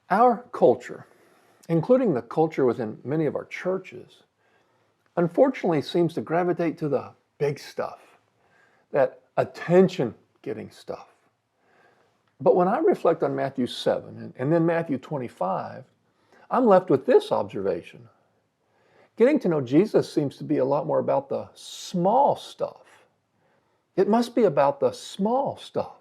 Our culture, including the culture within many of our churches, unfortunately seems to gravitate to the big stuff, that attention-getting stuff. But when I reflect on Matthew 7 and then Matthew 25, I'm left with this observation. Getting to know Jesus seems to be a lot more about the small stuff. It must be about the small stuff.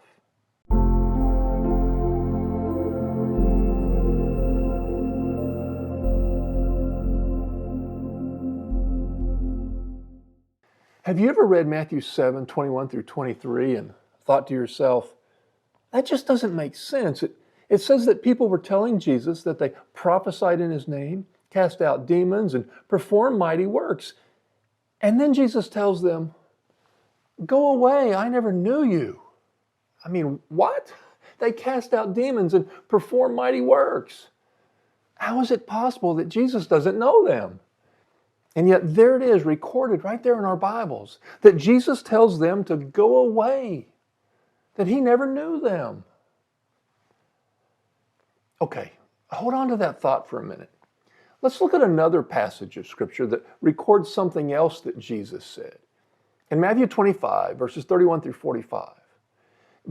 Have you ever read Matthew 7, 21 through 23 and thought to yourself, that just doesn't make sense. It says that people were telling Jesus that they prophesied in his name, cast out demons, and performed mighty works. And then Jesus tells them, go away, I never knew you. I mean, what? They cast out demons and perform mighty works. How is it possible that Jesus doesn't know them? And yet there it is, recorded right there in our Bibles, that Jesus tells them to go away, that he never knew them. Okay, hold on to that thought for a minute. Let's look at another passage of Scripture that records something else that Jesus said. In Matthew 25, verses 31 through 45.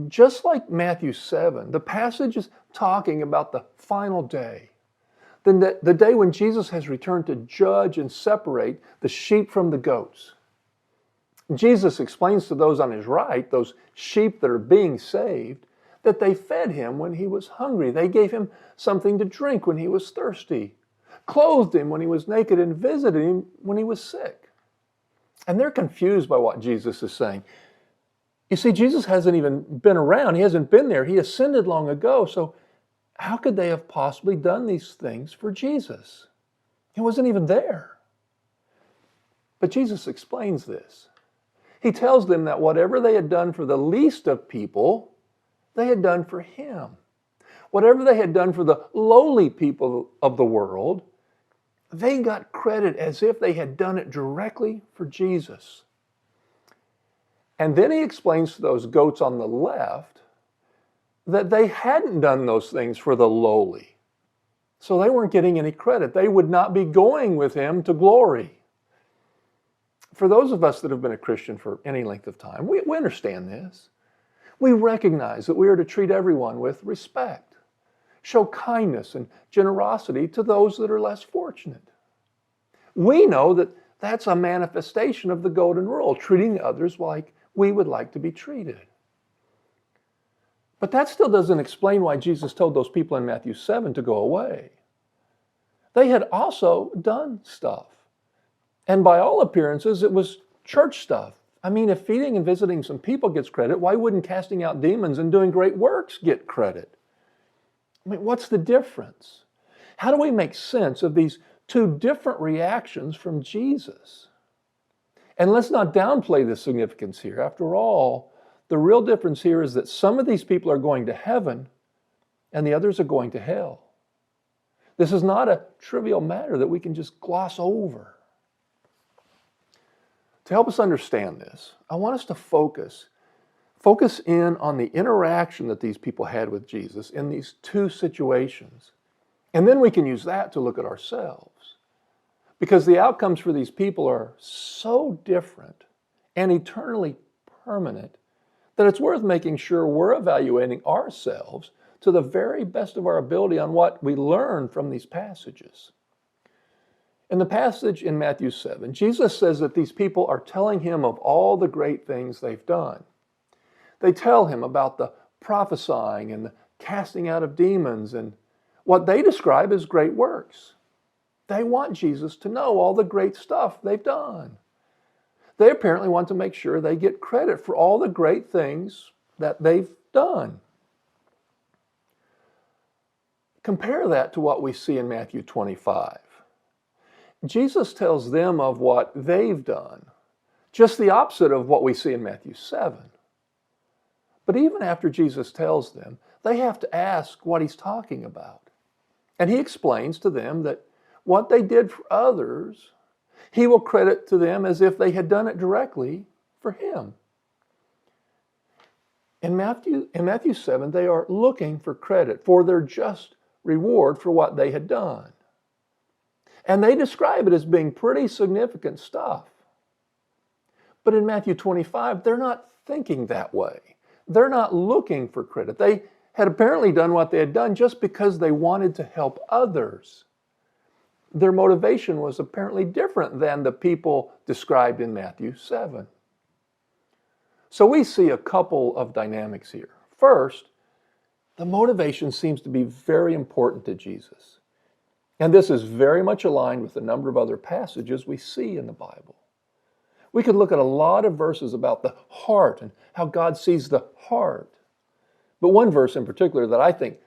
Just like Matthew 7, the passage is talking about the final day. The day when Jesus has returned to judge and separate the sheep from the goats. Jesus explains to those on his right, those sheep that are being saved, that they fed him when he was hungry. They gave him something to drink when he was thirsty, clothed him when he was naked, and visited him when he was sick. And they're confused by what Jesus is saying. You see, Jesus hasn't even been around. He hasn't been there. He ascended long ago. So how could they have possibly done these things for Jesus? He wasn't even there. But Jesus explains this. He tells them that whatever they had done for the least of people, they had done for him. Whatever they had done for the lowly people of the world, they got credit as if they had done it directly for Jesus. And then he explains to those goats on the left that they hadn't done those things for the lowly. So they weren't getting any credit. They would not be going with him to glory. For those of us that have been a Christian for any length of time, we understand this. We recognize that we are to treat everyone with respect, show kindness and generosity to those that are less fortunate. We know that that's a manifestation of the golden rule, treating others like we would like to be treated. But that still doesn't explain why Jesus told those people in Matthew 7 to go away. They had also done stuff. And by all appearances, it was church stuff. I mean, if feeding and visiting some people gets credit, why wouldn't casting out demons and doing great works get credit? I mean, what's the difference? How do we make sense of these two different reactions from Jesus? And let's not downplay the significance here. After all, the real difference here is that some of these people are going to heaven and the others are going to hell. This is not a trivial matter that we can just gloss over. To help us understand this, I want us to focus in on the interaction that these people had with Jesus in these two situations. And then we can use that to look at ourselves. Because the outcomes for these people are so different and eternally permanent that it's worth making sure we're evaluating ourselves to the very best of our ability on what we learn from these passages. In the passage in Matthew 7, Jesus says that these people are telling him of all the great things they've done. They tell him about the prophesying and the casting out of demons and what they describe as great works. They want Jesus to know all the great stuff they've done. They apparently want to make sure they get credit for all the great things that they've done. Compare that to what we see in Matthew 25. Jesus tells them of what they've done, just the opposite of what we see in Matthew 7. But even after Jesus tells them, they have to ask what he's talking about. And he explains to them that what they did for others, he will credit to them as if they had done it directly for him. In Matthew 7, they are looking for credit for their just reward for what they had done. And they describe it as being pretty significant stuff. But in Matthew 25, they're not thinking that way. They're not looking for credit. They had apparently done what they had done just because they wanted to help others. Their motivation was apparently different than the people described in Matthew 7. So we see a couple of dynamics here. First, the motivation seems to be very important to Jesus. And this is very much aligned with a number of other passages we see in the Bible. We could look at a lot of verses about the heart and how God sees the heart. But one verse in particular that I think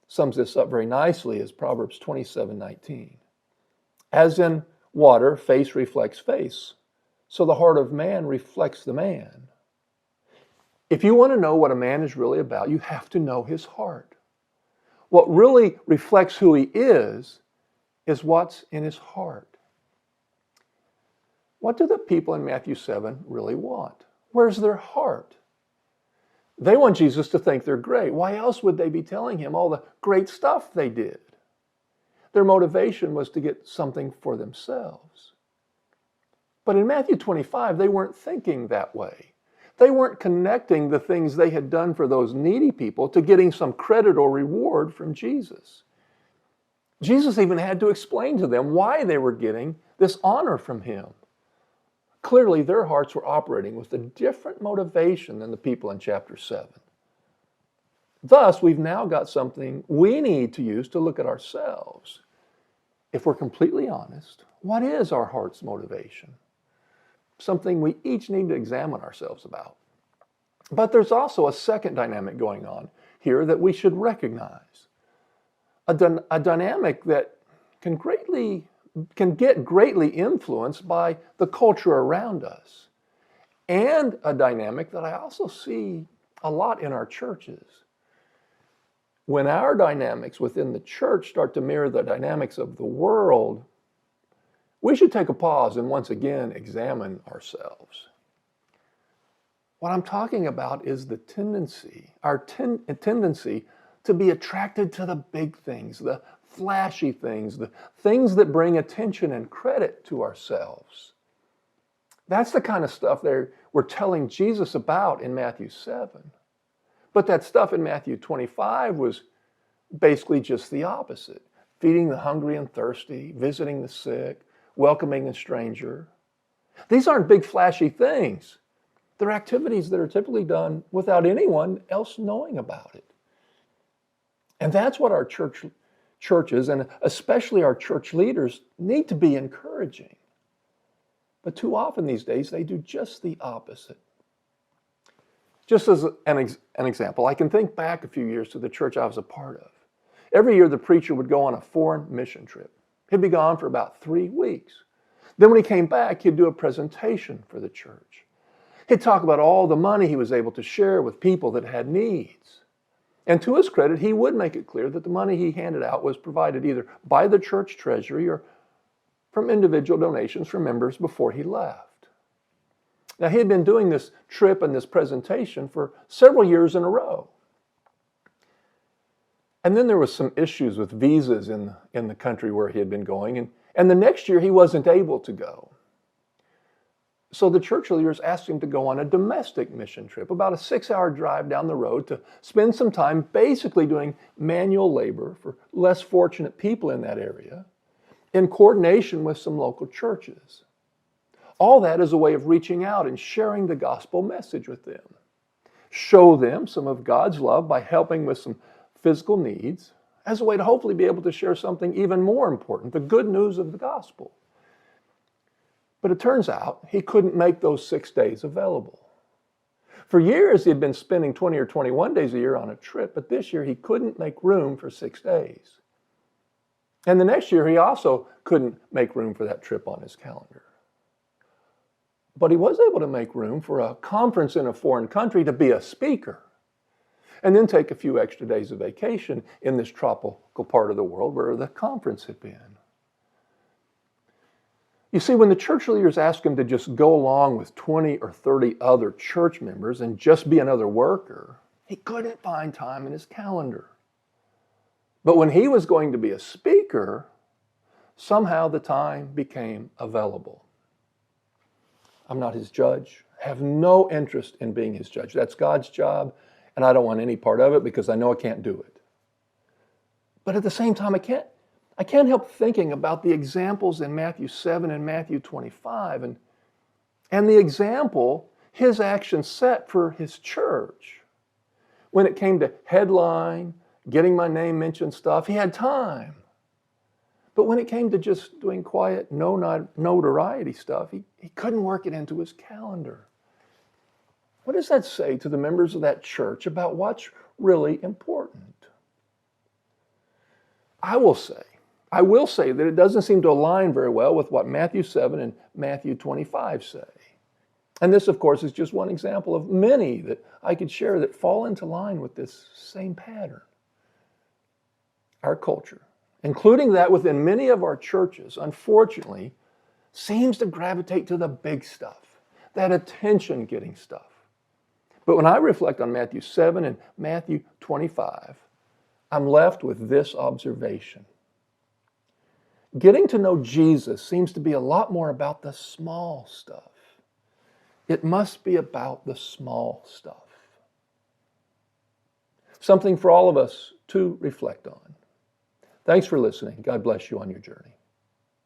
sums this up very nicely is Proverbs 27:19. As in water, face reflects face, so the heart of man reflects the man. If you want to know what a man is really about, you have to know his heart. What really reflects who he is what's in his heart. What do the people in Matthew 7 really want? Where's their heart? They want Jesus to think they're great. Why else would they be telling him all the great stuff they did? Their motivation was to get something for themselves. But in Matthew 25, they weren't thinking that way. They weren't connecting the things they had done for those needy people to getting some credit or reward from Jesus. Jesus even had to explain to them why they were getting this honor from him. Clearly, their hearts were operating with a different motivation than the people in chapter 7. Thus, we've now got something we need to use to look at ourselves. If we're completely honest, what is our heart's motivation? Something we each need to examine ourselves about. But there's also a second dynamic going on here that we should recognize. A dynamic that can get greatly influenced by the culture around us. And a dynamic that I also see a lot in our churches. When our dynamics within the church start to mirror the dynamics of the world, we should take a pause and once again examine ourselves. What I'm talking about is the tendency, our tendency to be attracted to the big things, the flashy things, the things that bring attention and credit to ourselves. That's the kind of stuff we're telling Jesus about in Matthew 7. But that stuff in Matthew 25 was basically just the opposite. Feeding the hungry and thirsty, visiting the sick, welcoming a stranger. These aren't big flashy things. They're activities that are typically done without anyone else knowing about it. And that's what our churches, and especially our church leaders, need to be encouraging. But too often these days, they do just the opposite. Just as an example, I can think back a few years to the church I was a part of. Every year, the preacher would go on a foreign mission trip. He'd be gone for about 3 weeks. Then when he came back, he'd do a presentation for the church. He'd talk about all the money he was able to share with people that had needs. And to his credit, he would make it clear that the money he handed out was provided either by the church treasury or from individual donations from members before he left. Now, he had been doing this trip and this presentation for several years in a row. And then there was some issues with visas in the country where he had been going, and the next year he wasn't able to go. So the church leaders asked him to go on a domestic mission trip, about a 6-hour drive down the road, to spend some time basically doing manual labor for less fortunate people in that area, in coordination with some local churches. All that is a way of reaching out and sharing the gospel message with them. Show them some of God's love by helping with some physical needs, as a way to hopefully be able to share something even more important, the good news of the gospel. But it turns out he couldn't make those 6 days available. For years, he had been spending 20 or 21 days a year on a trip, but this year he couldn't make room for 6 days. And the next year, he also couldn't make room for that trip on his calendar. But he was able to make room for a conference in a foreign country to be a speaker, and then take a few extra days of vacation in this tropical part of the world where the conference had been. You see, when the church leaders asked him to just go along with 20 or 30 other church members and just be another worker, he couldn't find time in his calendar. But when he was going to be a speaker, somehow the time became available. I'm not his judge. I have no interest in being his judge. That's God's job, and I don't want any part of it because I know I can't do it. But at the same time, I can't help thinking about the examples in Matthew 7 and Matthew 25 and the example his actions set for his church. When it came to headline, getting my name mentioned stuff, he had time. But when it came to just doing quiet, notoriety stuff, he couldn't work it into his calendar. What does that say to the members of that church about what's really important? I will say that it doesn't seem to align very well with what Matthew 7 and Matthew 25 say. And this, of course, is just one example of many that I could share that fall into line with this same pattern. Our culture, including that within many of our churches, unfortunately, seems to gravitate to the big stuff, that attention-getting stuff. But when I reflect on Matthew 7 and Matthew 25, I'm left with this observation. Getting to know Jesus seems to be a lot more about the small stuff. It must be about the small stuff. Something for all of us to reflect on. Thanks for listening. God bless you on your journey.